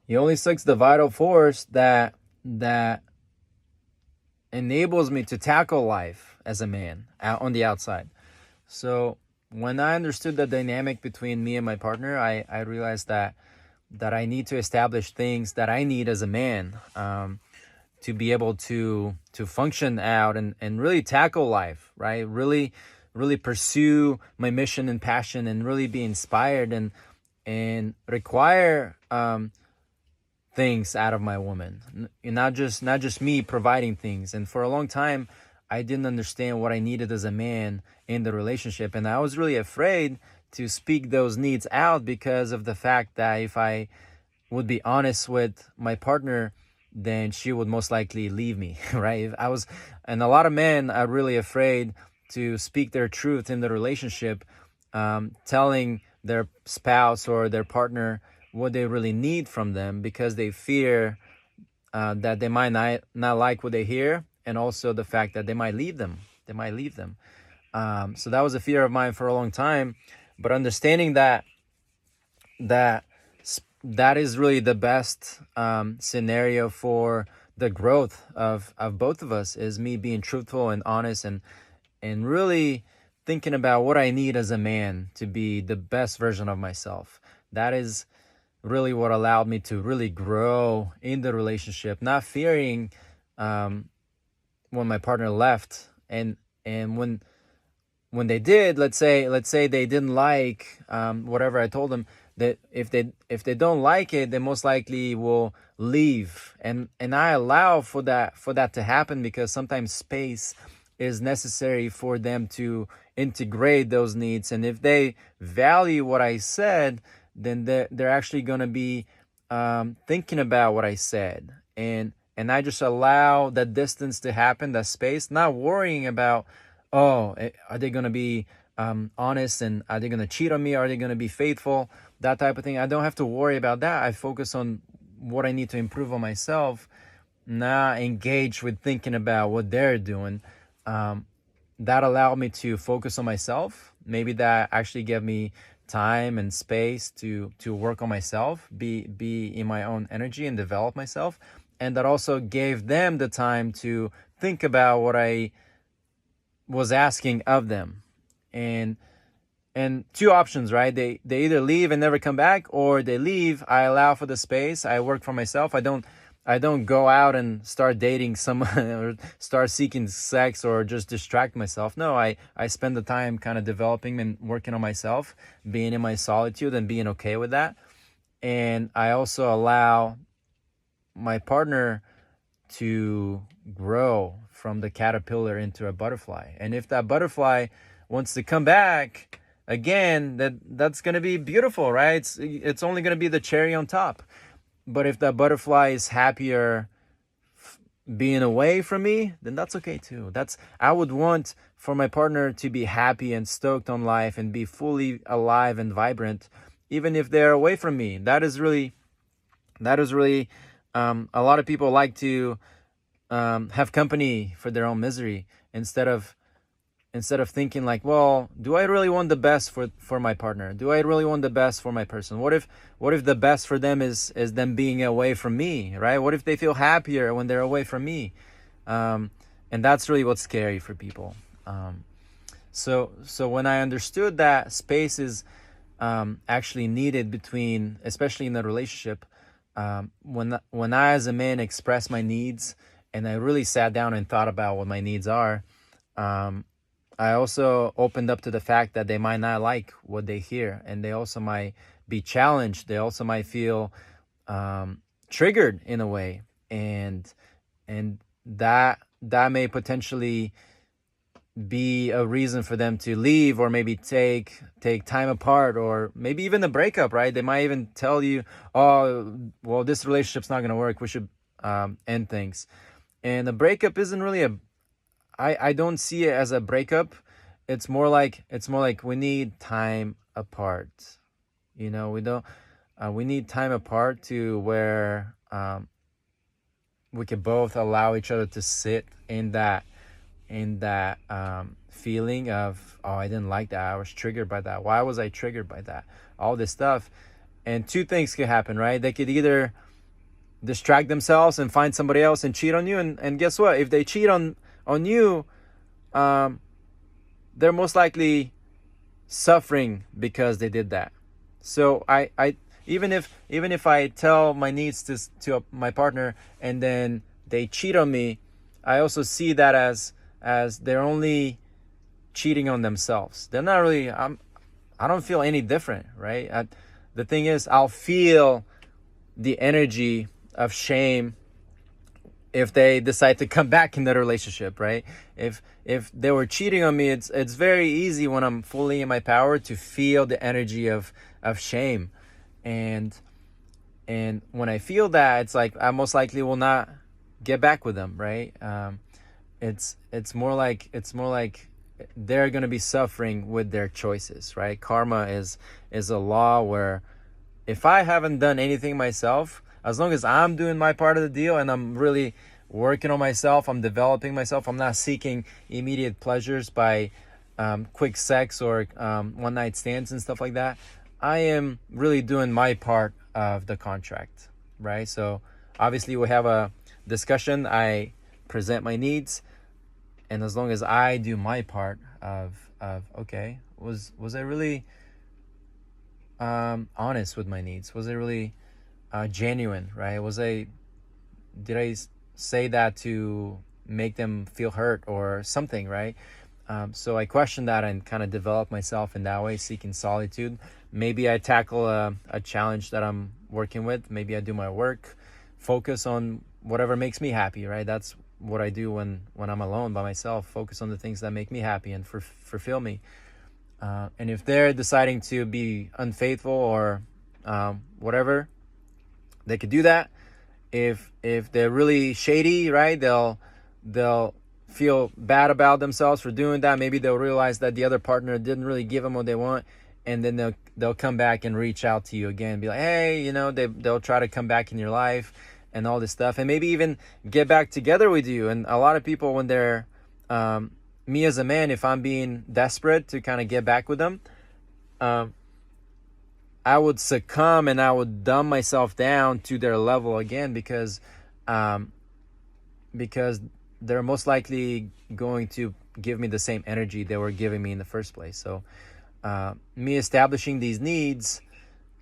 He only sucks the vital force that enables me to tackle life as a man out on the outside. So when I understood the dynamic between me and my partner, I realized that I need to establish things that I need as a man, to be able to function out and really tackle life, right? Really pursue my mission and passion, and really be inspired and require things out of my woman, not just me providing things. And for a long time, I didn't understand what I needed as a man in the relationship, and I was really afraid to speak those needs out, because of the fact that if I would be honest with my partner, then she would most likely leave me. Right? And a lot of men are really afraid to speak their truth in the relationship, telling their spouse or their partner what they really need from them, because they fear that they might not like what they hear, and also the fact that they might leave them. So that was a fear of mine for a long time. But understanding that that is really the best scenario for the growth of both of us, is me being truthful and honest, and really thinking about what I need as a man to be the best version of myself. That is really what allowed me to really grow in the relationship, not fearing when my partner left. And when they did, let's say they didn't like whatever I told them, that if they don't like it, they most likely will leave. And I allow for that to happen, because sometimes space is necessary for them to integrate those needs. And if they value what I said, then they're actually going to be thinking about what I said. And I just allow that distance to happen, that space, not worrying about, are they going to be honest, and are they going to cheat on me? Are they going to be faithful? That type of thing. I don't have to worry about that. I focus on what I need to improve on myself, not engage with thinking about what they're doing. That allowed me to focus on myself. Maybe that actually gave me time and space to work on myself, be in my own energy and develop myself. And that also gave them the time to think about what I was asking of them. And two options, right? They either leave and never come back, or they leave. I allow for the space. I work for myself. I don't go out and start dating someone or start seeking sex or just distract myself. No, I spend the time kind of developing and working on myself, being in my solitude and being okay with that. And I also allow my partner to grow from the caterpillar into a butterfly. And if that butterfly wants to come back again, that's going to be beautiful, right? It's only going to be the cherry on top. But if that butterfly is happier being away from me, then that's okay too. I would want for my partner to be happy and stoked on life and be fully alive and vibrant, even if they're away from me. That is really a lot of people like to have company for their own misery, instead of thinking like, well, do I really want the best for my partner? Do I really want the best for my person? What if the best for them is them being away from me, right? What if they feel happier when they're away from me? And that's really what's scary for people. So when I understood that space is actually needed between, especially in a relationship, when I as a man express my needs, and I really sat down and thought about what my needs are, I also opened up to the fact that they might not like what they hear, and they also might be challenged. They also might feel triggered in a way, and that may potentially be a reason for them to leave, or maybe take time apart, or maybe even a breakup, right? They might even tell you, oh, well, this relationship's not going to work, we should end things. And a breakup isn't really I don't see it as a breakup. It's more like we need time apart. We need time apart to where we can both allow each other to sit in that feeling of, oh, I didn't like that, I was triggered by that, why was I triggered by that, all this stuff. And two things could happen, right? They could either distract themselves and find somebody else and cheat on you. And guess what? If they cheat on you, um, they're most likely suffering because they did that. So I even if I tell my needs to my partner and then they cheat on me, I also see that as they're only cheating on themselves. They're not really. I don't feel any different, right? The thing is, I'll feel the energy of shame if they decide to come back in that relationship, right? If they were cheating on me, it's very easy when I'm fully in my power to feel the energy of shame, and when I feel that, it's like I most likely will not get back with them, right? It's more like they're gonna be suffering with their choices, right? Karma is a law where if I haven't done anything myself, as long as I'm doing my part of the deal and I'm really working on myself, I'm developing myself, I'm not seeking immediate pleasures by quick sex or one night stands and stuff like that, I am really doing my part of the contract, right? So obviously we have a discussion, I present my needs, and as long as I do my part of okay, was I really honest with my needs? Was I really genuine, right? Did I say that to make them feel hurt or something, right? So I question that and kind of develop myself in that way, seeking solitude. Maybe I tackle a challenge that I'm working with. Maybe I do my work, focus on whatever makes me happy, right? That's what I do when I'm alone by myself, focus on the things that make me happy and fulfill me. And if they're deciding to be unfaithful or whatever, they could do that. If they're really shady, right, they'll feel bad about themselves for doing that. Maybe they'll realize that the other partner didn't really give them what they want, and then they'll come back and reach out to you again, be like, hey, they'll try to come back in your life and all this stuff, and maybe even get back together with you. And a lot of people, when they're me as a man, if I'm being desperate to kind of get back with them, I would succumb and I would dumb myself down to their level again, because they're most likely going to give me the same energy they were giving me in the first place. So me establishing these needs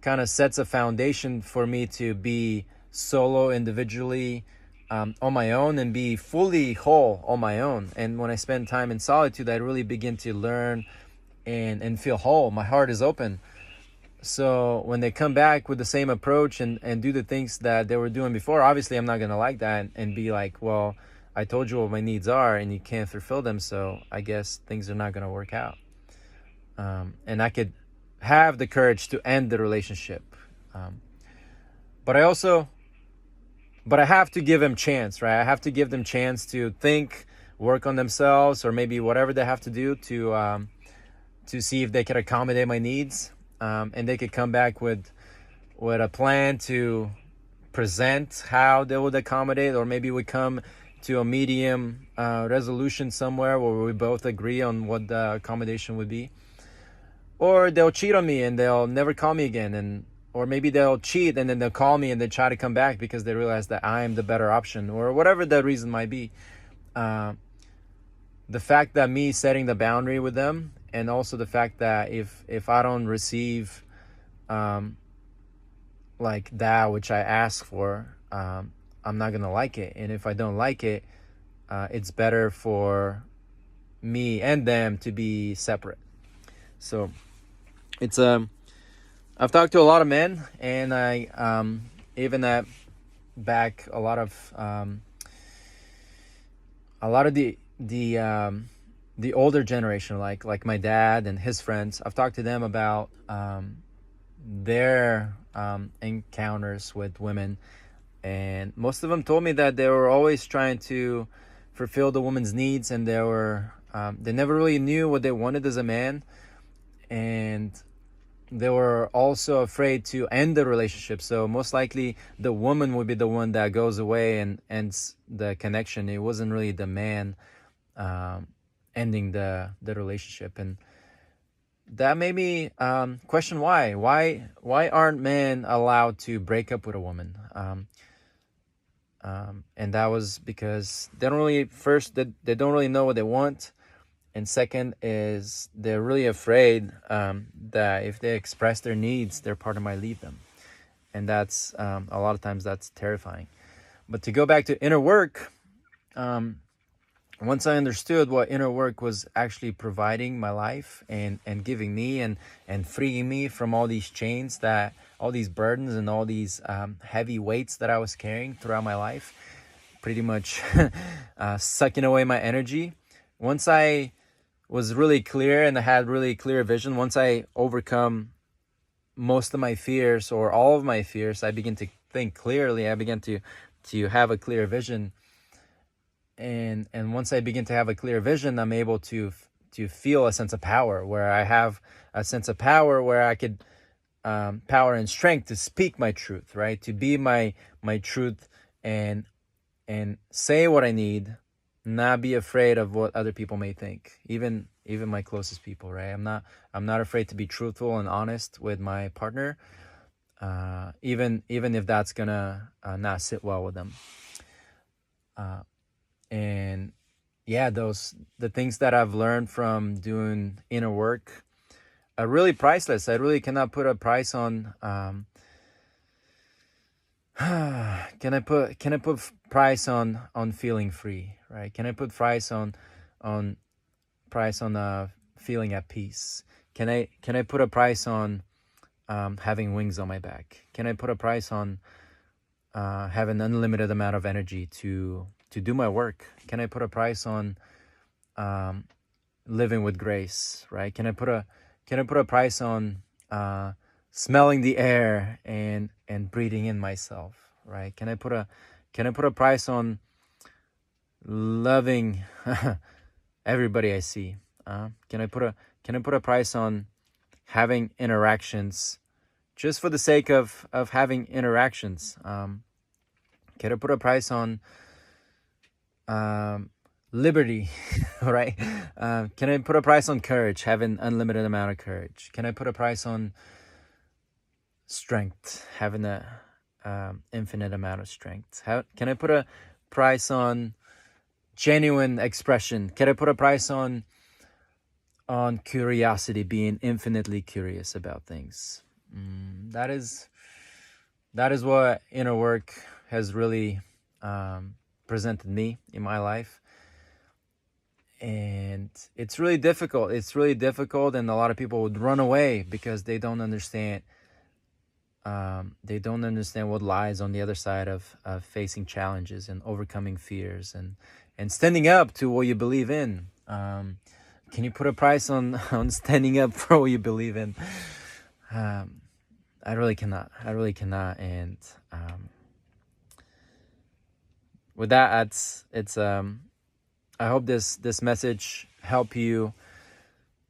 kind of sets a foundation for me to be solo individually on my own and be fully whole on my own. And when I spend time in solitude, I really begin to learn and feel whole. My heart is open. So when they come back with the same approach and do the things that they were doing before, obviously I'm not going to like that and be like, well, I told you what my needs are and you can't fulfill them, so I guess things are not going to work out. And I could have the courage to end the relationship. But I have to give them chance, right? I have to give them chance to think, work on themselves, or maybe whatever they have to do to see if they can accommodate my needs. And they could come back with a plan to present how they would accommodate, or maybe we come to a medium resolution somewhere where we both agree on what the accommodation would be. Or they'll cheat on me and they'll never call me again, or maybe they'll cheat and then they'll call me and they try to come back because they realize that I'm the better option, or whatever the reason might be. The fact that me setting the boundary with them, and also the fact that if I don't receive like that which I ask for, I'm not gonna like it. And if I don't like it, it's better for me and them to be separate. So it's I've talked to a lot of men, and I even at back a lot of the older generation, like my dad and his friends. I've talked to them about their encounters with women, and most of them told me that they were always trying to fulfill the woman's needs, and they never really knew what they wanted as a man, and they were also afraid to end the relationship. So most likely the woman would be the one that goes away and ends the connection. It wasn't really the man ending the relationship. And that made me question why aren't men allowed to break up with a woman? And that was because they don't really, first, they don't really know what they want. And second is they're really afraid that if they express their needs, their partner might leave them. And that's, a lot of times that's terrifying. But to go back to inner work, once I understood what inner work was actually providing my life and giving me and freeing me from all these chains, that all these burdens and all these heavy weights that I was carrying throughout my life, pretty much sucking away my energy. Once I was really clear and I had really clear vision, once I overcome most of my fears or all of my fears, I began to think clearly. I began to have a clear vision. And once I begin to have a clear vision, I'm able to feel a sense of power, where I have a sense of power where I could power and strength to speak my truth, right? To be my truth and say what I need, not be afraid of what other people may think, even my closest people, right? I'm not afraid to be truthful and honest with my partner, even if that's gonna not sit well with them. And yeah, the things that I've learned from doing inner work are really priceless. I really cannot put a price on. Can I put price on feeling free, right? Can I put price on feeling at peace? Can I put a price on having wings on my back? Can I put a price on having unlimited amount of energy to do my work? Can I put a price on living with grace, right? Can I put a price on smelling the air and breathing in myself, right? Can I put a price on loving everybody I see? Can I put a price on having interactions just for the sake of having interactions? Can I put a price on liberty, right? Can I put a price on courage, having unlimited amount of courage? Can I put a price on strength, having a infinite amount of strength? Can I put a price on genuine expression? Can I put a price on curiosity, being infinitely curious about things? That is what inner work has really presented me in my life. And it's really difficult. And a lot of people would run away because they don't understand. They don't understand what lies on the other side of facing challenges and overcoming fears and standing up to what you believe in. Can you put a price on standing up for what you believe in? I really cannot. And with that, it's I hope this message help you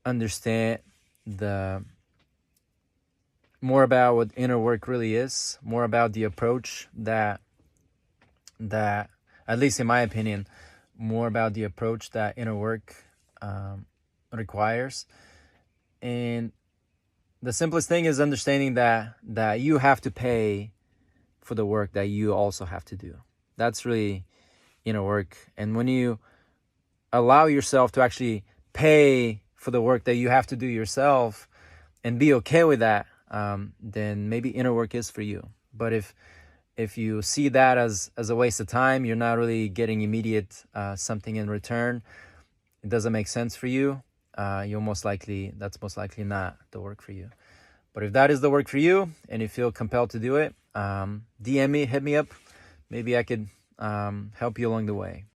understand more about what inner work really is, more about the approach that at least in my opinion, more about the approach that inner work requires. And the simplest thing is understanding that you have to pay for the work that you also have to do. That's really inner work. And when you allow yourself to actually pay for the work that you have to do yourself and be okay with that, then maybe inner work is for you. But if you see that as a waste of time, you're not really getting immediate something in return, it doesn't make sense for you, that's most likely not the work for you. But if that is the work for you and you feel compelled to do it, DM me, hit me up. Maybe I could help you along the way.